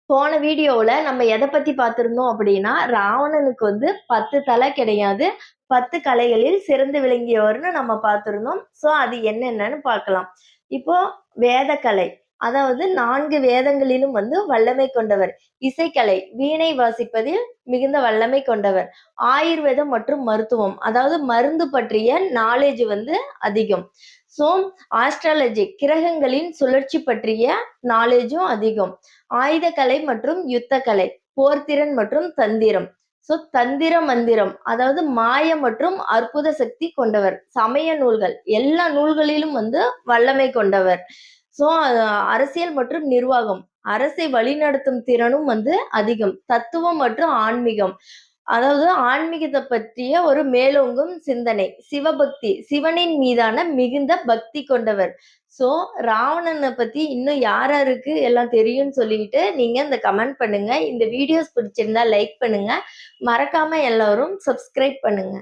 போன வீடியோவுல நம்ம எதை பத்தி பார்த்திருந்தோம் அப்படின்னா, ராவணனுக்கு வந்து 10 தலை கிடையாது. 10 கலைகளில் சிறந்து விளங்கியவர்ன்னு நம்ம பார்த்திருந்தோம். ஸோ அது என்னென்னன்னு பார்க்கலாம். இப்போ வேதக்கலை. அதாவது 4 வேதங்களிலும் வந்து வல்லமை கொண்டவர். இசைக்கலை, வீணை வாசிப்பதில் மிகுந்த வல்லமை கொண்டவர். ஆயுர்வேதம் மற்றும் மருத்துவம், அதாவது மருந்து பற்றிய நாலேட்ஜ் வந்து அதிகம். ஸோ ஆஸ்ட்ராலஜி, கிரகங்களின் சுழற்சி பற்றிய நாலேட்ஜும் அதிகம். ஆயுதக்கலை மற்றும் யுத்தக்கலை, போர்த்திறன் மற்றும் தந்திரம். ஸோ தந்திர மந்திரம், அதாவது மாயம் மற்றும் அற்புத சக்தி கொண்டவர். சமய நூல்கள், எல்லா நூல்களிலும் வந்து வல்லமை கொண்டவர். ஸோ அரசியல் மற்றும் நிர்வாகம், அரசை வழிநடத்தும் திறனும் வந்து அதிகம். தத்துவம் மற்றும் ஆன்மீகம், அதாவது ஆன்மீகத்தை பற்றிய ஒரு மேலோங்கும் சிந்தனை. சிவபக்தி, சிவனின் மீதான மிகுந்த பக்தி கொண்டவர். ஸோ ராவணனை பத்தி இன்னும் யாருக்கு எல்லாம் தெரியும்னு சொல்லிட்டு நீங்க இந்த கமெண்ட் பண்ணுங்க. இந்த வீடியோஸ் பிடிச்சிருந்தா லைக் பண்ணுங்க. மறக்காம எல்லாரும் சப்ஸ்கிரைப் பண்ணுங்க.